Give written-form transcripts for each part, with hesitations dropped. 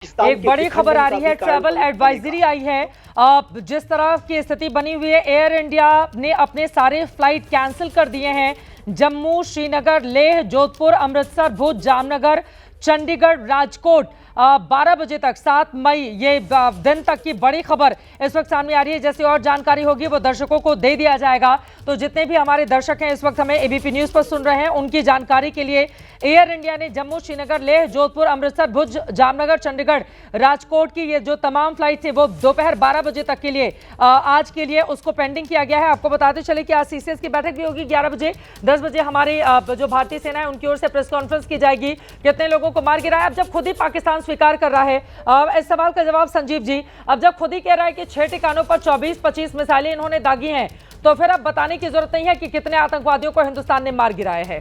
एक बड़ी खबर आ रही है, ट्रैवल एडवाइजरी आई है। जिस तरह की स्थिति बनी हुई है, एयर इंडिया ने अपने सारे फ्लाइट कैंसिल कर दिए हैं। जम्मू, श्रीनगर, लेह, जोधपुर, अमृतसर, भुज, जामनगर, चंडीगढ़, राजकोट 12 बजे तक 7 मई ये दिन तक की बड़ी खबर इस वक्त सामने आ रही है। जैसे और जानकारी होगी वो दर्शकों को दे दिया जाएगा। तो जितने भी हमारे दर्शक हैं इस वक्त हमें एबीपी न्यूज पर सुन रहे हैं, उनकी जानकारी के लिए एयर इंडिया ने जम्मू, श्रीनगर, लेह, जोधपुर, अमृतसर, भुज, जामनगर, चंडीगढ़, राजकोट की ये जो तमाम फ्लाइट थी वो दोपहर 12 बजे तक के लिए आज के लिए उसको पेंडिंग किया गया है। आपको बताते चले कि आज सीसीएस की बैठक भी होगी 11 बजे। 10 बजे हमारी जो भारतीय सेना है उनकी ओर से प्रेस कॉन्फ्रेंस की जाएगी। कितने लोगों को मार गिरा है, अब जब खुद ही पाकिस्तान स्वीकार कर रहा है इस सवाल का जवाब संजीव जी, अब जब खुद ही कह रहा है कि 6 ठिकानों पर 24-25 मिसाइलें इन्होंने दागी हैं, तो फिर अब बताने की जरूरत नहीं है कि कितने आतंकवादियों को हिंदुस्तान ने मार गिराया है।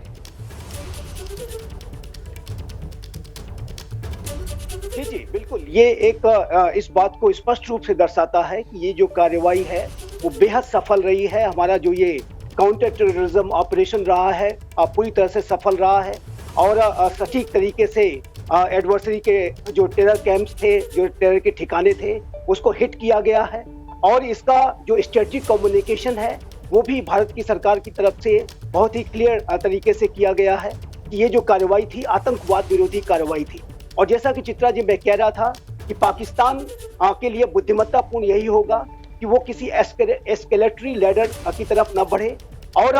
जी जी बिल्कुल, ये एक इस बात को स्पष्ट रूप से दर्शाता है कि ये जो कार्रवाई है वो बेहद सफल रही है। हमारा जो ये काउंटर टेररिज्म ऑपरेशन रहा है पूरी तरह से सफल रहा है और सटीक तरीके से एडवर्सरी के जो टेरर कैंप्स थे, जो टेरर के ठिकाने थे, उसको हिट किया गया है। और इसका जो स्ट्रेटेजिक कम्युनिकेशन है वो भी भारत की सरकार की तरफ से बहुत ही क्लियर तरीके से किया गया है कि ये जो कार्रवाई थी आतंकवाद विरोधी कार्रवाई थी। और जैसा कि चित्रा जी मैं कह रहा था कि पाकिस्तान के लिए बुद्धिमत्तापूर्ण यही होगा कि वो किसी एस्केलेटरी लैडर की तरफ न बढ़े और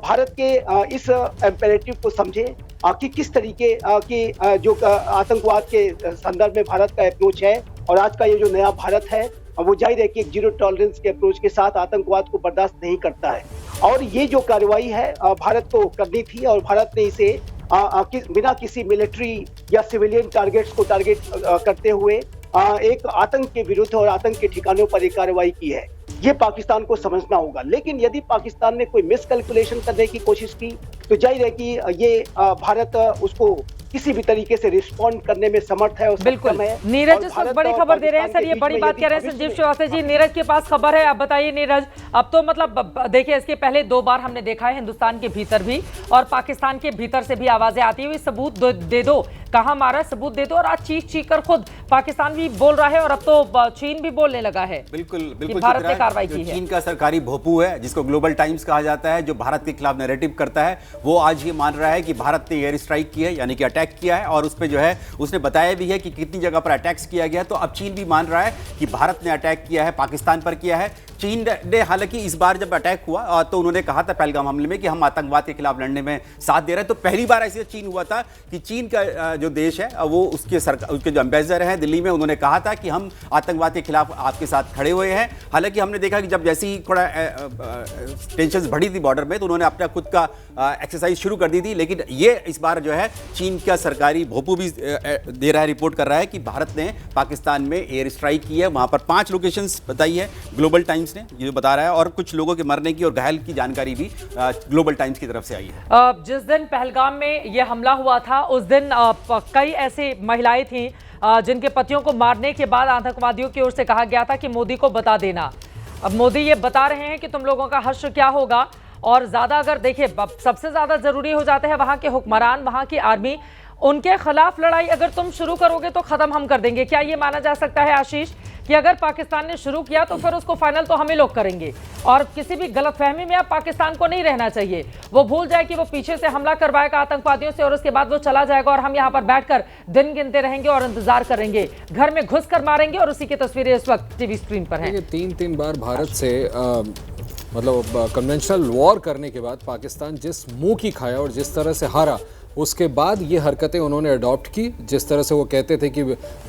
भारत के इस इम्पेरेटिव को समझे कि किस तरीके की जो आतंकवाद के संदर्भ में भारत का अप्रोच है। और आज का ये जो नया भारत है वो जाहिर है कि एक जीरो टॉलरेंस के अप्रोच के साथ आतंकवाद को बर्दाश्त नहीं करता है। और ये जो कार्रवाई है भारत को करनी थी और भारत ने इसे बिना किसी मिलिट्री या सिविलियन टारगेट्स को टारगेट करते हुए एक आतंक के विरुद्ध और आतंक के ठिकानों पर एक कार्रवाई की है। ये पाकिस्तान को समझना होगा। लेकिन यदि पाकिस्तान ने कोई मिसकैलकुलेशन करने की कोशिश की तो जाहिर है कि ये भारत उसको किसी भी तरीके से रिस्पॉन्ड करने में समर्थ है। बिल्कुल, नीरज इस वक्त बड़ी खबर दे रहे हैं सर, ये बड़ी बात कह रहे हैं संजीव श्रीवास्तव जी। नीरज के पास खबर है, अब बताइए नीरज। अब तो मतलब देखिए, इसके पहले 2 बार हमने देखा है हिंदुस्तान के भीतर भी और पाकिस्तान के भीतर से भी आवाजें आती हुई, सबूत दे दो, कहां मारा, सबूत दे दो। और आज चीख कर खुद पाकिस्तान भी बोल रहा है और अब तो चीन भी बोलने लगा है। बिल्कुल भारत ने कार्रवाई की है। चीन का सरकारी भोपू है जिसको ग्लोबल टाइम्स कहा जाता है, जो भारत के खिलाफ नैरेटिव करता है, वो आज ये मान रहा है कि भारत ने एयर स्ट्राइक की है, यानी कि अटैक किया है। और उस पे जो है उसने बताया भी है कि कितनी जगह पर अटैक्स किया गया। तो अब चीन भी मान रहा है कि भारत ने अटैक किया है, पाकिस्तान पर किया है। चीन ने हालांकि इस बार जब अटैक हुआ तो उन्होंने कहा था पहलगाम हमले में कि हम आतंकवाद के खिलाफ लड़ने में साथ दे रहे हैं। तो पहली बार ऐसे चीन हुआ था कि चीन का जो देश है वो उसके जो एम्बेसडर हैं दिल्ली में, उन्होंने कहा था कि हम आतंकवाद के खिलाफ आपके साथ खड़े हुए हैं। हालांकि हमने देखा कि जब जैसे ही थोड़ा टेंशन बढ़ी थी बॉर्डर में तो उन्होंने अपना खुद का एक्सरसाइज शुरू कर दी थी। लेकिन ये इस बार जो है चीन का सरकारी भोपू भी दे रहा है, रिपोर्ट कर रहा है कि भारत ने पाकिस्तान में एयर स्ट्राइक की है। वहां पर 5 लोकेशंस बताई है ग्लोबल टाइम्स ने, ये बता रहा है। और कुछ लोगों के मरने की और घायल की जानकारी भी ग्लोबल टाइम्स की तरफ से आई है। जिस दिन पहलगाम में यह हमला हुआ था उस दिन कई ऐसी महिलाएं थीं जिनके पतियों को मारने के बाद आतंकवादियों की ओर से कहा गया था कि मोदी को बता देना। अब मोदी ये बता रहे हैं कि तुम लोगों का हश्र क्या होगा। और ज्यादा अगर देखिए, सबसे ज्यादा जरूरी हो जाते हैं वहां के हुक्मरान, वहां की आर्मी, उनके खिलाफ लड़ाई अगर तुम शुरू करोगे तो खत्म हम कर देंगे। क्या ये माना जा सकता है आशीष कि अगर पाकिस्तान ने शुरू किया तो फिर उसको फाइनल तो हम ही लोग करेंगे? और किसी भी गलतफहमी में अब पाकिस्तान को नहीं रहना चाहिए। वो भूल जाए कि वो पीछे से हमला करवाएगा आतंकवादियों से और उसके बाद वो चला जाएगा और हम यहाँ पर बैठकर दिन गिनते रहेंगे और इंतजार करेंगे, घर में घुस कर मारेंगे। और उसी की तस्वीरें इस वक्त टीवी स्क्रीन पर हैं। 3 बार भारत से मतलब कन्वेंशनल वॉर करने के बाद पाकिस्तान जिस मुंह की खाया और जिस तरह से हारा, उसके बाद ये हरकतें उन्होंने अडॉप्ट की। जिस तरह से वो कहते थे कि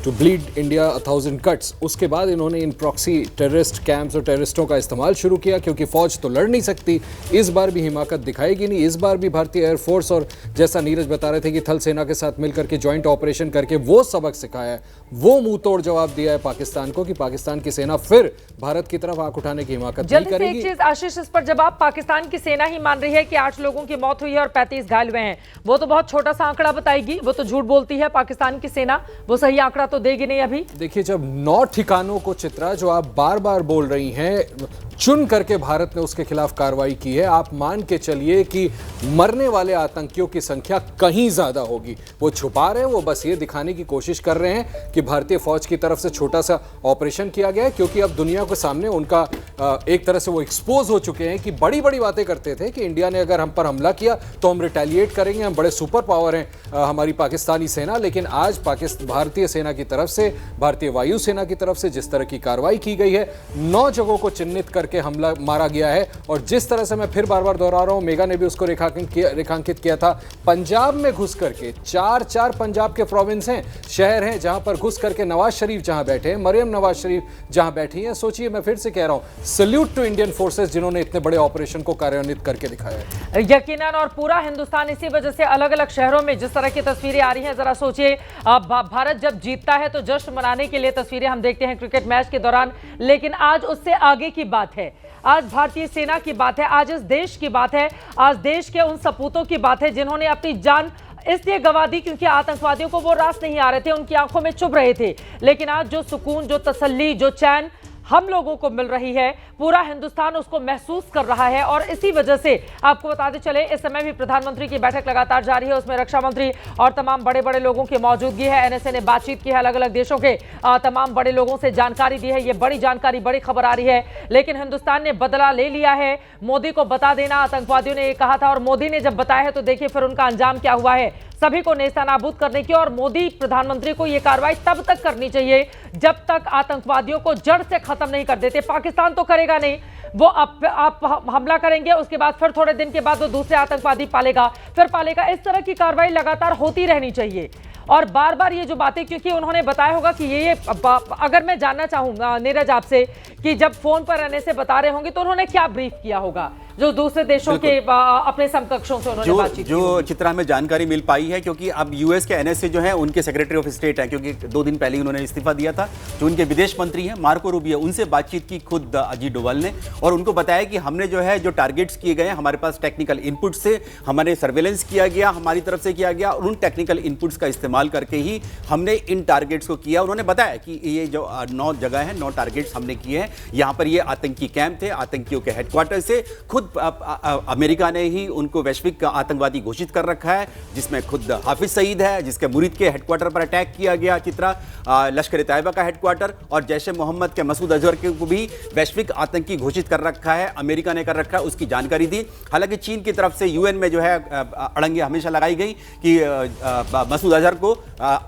टू ब्लीड इंडिया 1000 कट्स, उसके बाद इन्होंने इन प्रॉक्सी टेररिस्ट कैंप्स और टेररिस्टों का इस्तेमाल शुरू किया, क्योंकि फौज तो लड़ नहीं सकती। इस बार भी हिमाकत दिखाएगी नहीं। इस बार भी भारतीय एयरफोर्स और जैसा नीरज बता रहे थे कि थल सेना के साथ मिलकर के ज्वाइंट ऑपरेशन करके वो सबक सिखाया है, वो मुंह तोड़ जवाब दिया है पाकिस्तान को कि पाकिस्तान की सेना फिर भारत की तरफ आंख उठाने की हिमाकत नहीं करेगी। एक चीज आशीष इस पर जवाब, पाकिस्तान की सेना ही मान रही है कि 8 लोगों की मौत हुई है और 35 घायल हुए हैं। वो तो बहुत छोटा सा आंकड़ा बताएगी, वो तो झूठ बोलती है पाकिस्तान की सेना, वो सही आंकड़ा तो देगी नहीं अभी। देखिए, जब 9 ठिकानों को चित्रा जो आप बार बार बोल रही हैं, चुन करके भारत ने उसके खिलाफ कार्रवाई की है। आप मान के चलिए कि मरने वाले आतंकियों की संख्या कहीं ज्यादा होगी। वो छुपा रहे हैं, वो बस ये दिखाने की कोशिश कर रहे हैं कि भारतीय फौज की तरफ से छोटा सा ऑपरेशन किया गया है, क्योंकि अब दुनिया के सामने उनका एक तरह से वो एक्सपोज हो चुके हैं कि बड़ी बड़ी बातें करते थे कि इंडिया ने अगर हम पर हमला किया तो हम रिटेलिएट करेंगे, हम बड़े सुपर पावर हैं हमारी पाकिस्तानी सेना। लेकिन आज भारतीय सेना की तरफ से, भारतीय वायु सेना की तरफ से जिस तरह की कार्रवाई की गई है, 9 जगहों को चिन्हित करके हमला मारा गया है। और जिस तरह से मैं फिर बार बार दोहरा रहा हूं, मेगा ने भी उसको रेखांकित किया था, पंजाब में घुस करके 4 पंजाब के प्रोविंस हैं, शहर हैं, जहां पर घुस करके नवाज शरीफ जहां बैठे हैं, मरियम नवाज शरीफ जहां बैठी हैं। सोचिए, मैं फिर से कह रहा हूं, सल्यूट टू इंडियन फोर्सेस जिन्होंने इतने बड़े ऑपरेशन को कार्यान्वित करके दिखाया है। यकीनन, और पूरा हिंदुस्तान इसी वजह से अलग अलग शहरों में जिस तरह की तस्वीरें आ रही हैं, जरा सोचिए, भारत जब जीतता है तो जश्न मनाने के लिए तस्वीरें हम देखते हैं क्रिकेट मैच के दौरान, लेकिन आज उससे आगे की बात है। आज भारतीय सेना की बात है, आज इस देश की बात है, आज देश के उन सपूतों की बात है जिन्होंने अपनी जान इसलिए गंवा दी क्योंकि आतंकवादियों को वो रास नहीं आ रहे थे, उनकी आंखों में चुभ रहे थे। लेकिन आज जो सुकून, जो तसल्ली, जो चैन हम लोगों को मिल रही है, पूरा हिंदुस्तान उसको महसूस कर रहा है। और इसी वजह से आपको बताते चले, इस समय भी प्रधानमंत्री की बैठक लगातार जारी है, उसमें रक्षा मंत्री और तमाम बड़े बड़े लोगों की मौजूदगी है। एनएसए ने बातचीत की है, अलग अलग देशों के तमाम बड़े लोगों से जानकारी दी है। ये बड़ी जानकारी, बड़ी खबर आ रही है। लेकिन हिंदुस्तान ने बदला ले लिया है, मोदी को बता देना, आतंकवादियों ने ये कहा था और मोदी ने जब बताया है तो देखिए फिर उनका अंजाम क्या हुआ है, सभी को नेस्तनाबूद करने की। और मोदी प्रधानमंत्री को यह कार्रवाई तब तक करनी चाहिए जब तक आतंकवादियों को जड़ से खत्म नहीं कर देते। पाकिस्तान तो करेगा नहीं, वो आप हमला करेंगे, उसके बाद फिर थोड़े दिन के बाद वो दूसरे आतंकवादी पालेगा, फिर पालेगा। इस तरह की कार्रवाई लगातार होती रहनी चाहिए। और बार बार ये जो बातें, क्योंकि उन्होंने बताया होगा कि ये अगर मैं जानना चाहूंगा नीरज आपसे कि जब फोन पर रहने से बता रहे होंगे तो उन्होंने क्या ब्रीफ किया होगा जो दूसरे देशों के अपने समकक्षों से उन्होंने बातचीत की? जो चित्रा में जानकारी मिल पाई है, क्योंकि अब यूएस के एनएसए जो है उनके सेक्रेटरी ऑफ स्टेट है, क्योंकि 2 दिन पहले उन्होंने इस्तीफा दिया था, जो उनके विदेश मंत्री हैं मार्को रूबियो, उनसे बातचीत की खुद अजीत डोभाल ने, और उनको बताया कि हमने जो है जो टारगेट्स किए गए हैं, हमारे पास टेक्निकल इनपुट से हमारे सर्वेलेंस किया गया, हमारी तरफ से किया गया, और उन टेक्निकल इनपुट्स का इस्तेमाल करके ही हमने इन टारगेट्स को किया। उन्होंने बताया कि ये जो 9 जगह है, 9 टारगेट्स हमने किए हैं, यहाँ पर ये आतंकी कैंप थे, आतंकियों के हेडक्वार्टर से। खुद अमेरिका ने ही उनको वैश्विक आतंकवादी घोषित कर रखा है, जिसमें खुद हाफिज सईद है, जिसके मुरीद के हेडक्वार्टर पर अटैक किया गया चित्रा, लश्कर तैयबा का हेडक्वार्टर, और जैश ए मोहम्मद के मसूद अजहर को भी वैश्विक आतंकी घोषित कर रखा है, अमेरिका ने कर रखा है, उसकी जानकारी दी। हालांकि चीन की तरफ से यूएन में जो है अड़ंगे हमेशा लगाई गई कि मसूद अजहर को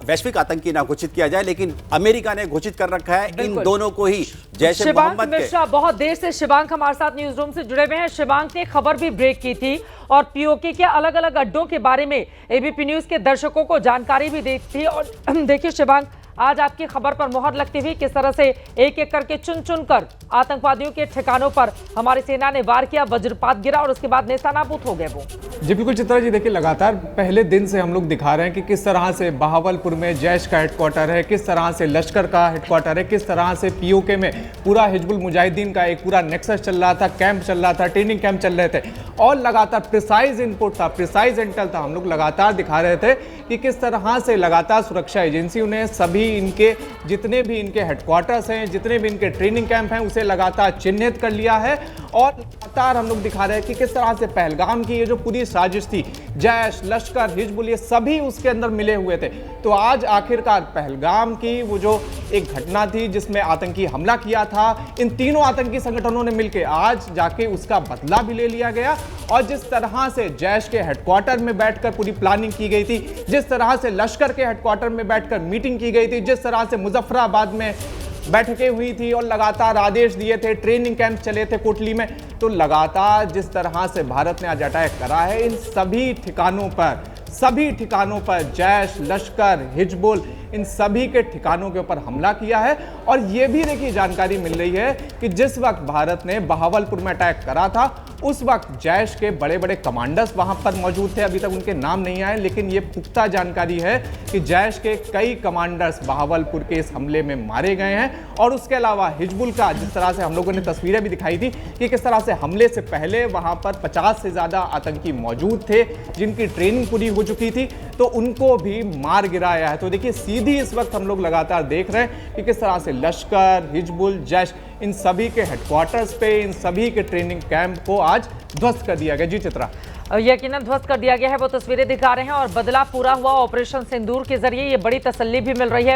वैश्विक आतंकी ना घोषित किया जाए, लेकिन अमेरिका ने घोषित कर रखा है इन दोनों को ही। जैश ए मोहम्मद मिश्रा बहुत देर से शिवांक हमारे साथ न्यूज रूम से जुड़े हुए हैं। शिवांक ने खबर भी ब्रेक की थी और पीओके के अलग अलग अड्डों के बारे में एबीपी न्यूज के दर्शकों को जानकारी भी दी थी। और देखिए शिवांक, आज आपकी खबर पर मोहर लगती हुई किस तरह से एक एक करके चुन चुन कर आतंकवादियों के ठिकानों पर हमारी सेना ने वार किया, वज्रपात गिरा और उसके बाद नेस्तनाबूद हो गए वो। जी बिल्कुल चित्रा जी, देखिए लगातार पहले दिन से हम लोग दिखा रहे हैं कि किस तरह से बहावलपुर में जैश का हेडक्वार्टर है, किस तरह से लश्कर का हेडक्वार्टर है, किस तरह से पीओके में पूरा हिजबुल मुजाहिदीन का एक पूरा नेक्सस चल रहा था, कैंप चल रहा था, ट्रेनिंग कैंप चल रहे थे और लगातार प्रिसाइज इनपुट था, प्रिसाइज इंटेल था। हम लोग लगातार दिखा रहे थे कि किस तरह से लगातार सुरक्षा एजेंसियों ने सभी इनके जितने भी इनके हेडक्वार्टर्स हैं, जितने भी इनके ट्रेनिंग कैंप हैं, उसे लगातार चिन्हित कर लिया है। और लगातार हम लोग दिखा रहे हैं कि किस तरह से पहलगाम की ये जो पूरी साजिश थी, जैश, लश्कर, हिजबुल, ये सभी उसके अंदर मिले हुए थे। तो आज आखिरकार पहलगाम की वो जो एक घटना थी जिसमें आतंकी हमला किया था, इन तीनों आतंकी संगठनों ने मिलकर आज जाके उसका बदला भी ले लिया गया। और जिस तरह से जैश के हेडक्वार्टर में बैठकर पूरी प्लानिंग की गई थी, जिस तरह से लश्कर के हेडक्वार्टर में बैठकर मीटिंग की गई थी, जिस तरह से मुजफ्फराबाद में बैठकें हुई थी और लगातार आदेश दिए थे, ट्रेनिंग कैंप चले थे कोटली में, तो लगातार जिस तरह से भारत ने आज अटैक करा है, इन सभी ठिकानों पर जैश, लश्कर, हिजबुल, इन सभी के ठिकानों के ऊपर हमला किया है। और ये भी देखिए जानकारी मिल रही है कि जिस वक्त भारत ने बहावलपुर में अटैक करा था, उस वक्त जैश के बड़े बड़े कमांडर्स वहां पर मौजूद थे। अभी तक उनके नाम नहीं आए, लेकिन ये पुख्ता जानकारी है कि जैश के कई कमांडर्स बहावलपुर के इस हमले में मारे गए हैं। और उसके अलावा हिजबुल का, जिस तरह से हम लोगों ने तस्वीरें भी दिखाई थी कि किस तरह से हमले से पहले वहां पर 50 से ज्यादा आतंकी मौजूद थे जिनकी ट्रेनिंग पूरी हो चुकी थी, तो उनको भी मार गिराया है। तो देखिए सीधी इस वक्त हम लोग लगातार देख रहे हैं कि किस तरह से लश्कर, हिजबुल, जैश, इन सभी के हेडक्वार्टर्स पे, इन सभी के ट्रेनिंग कैंप को आज ध्वस्त कर दिया गया। जी चित्रा। यकीनन ध्वस्त कर दिया गया है, वो तस्वीरें दिखा रहे हैं और बदला पूरा हुआ ऑपरेशन सिंदूर के जरिए ये बड़ी तसल्ली भी मिल रही है।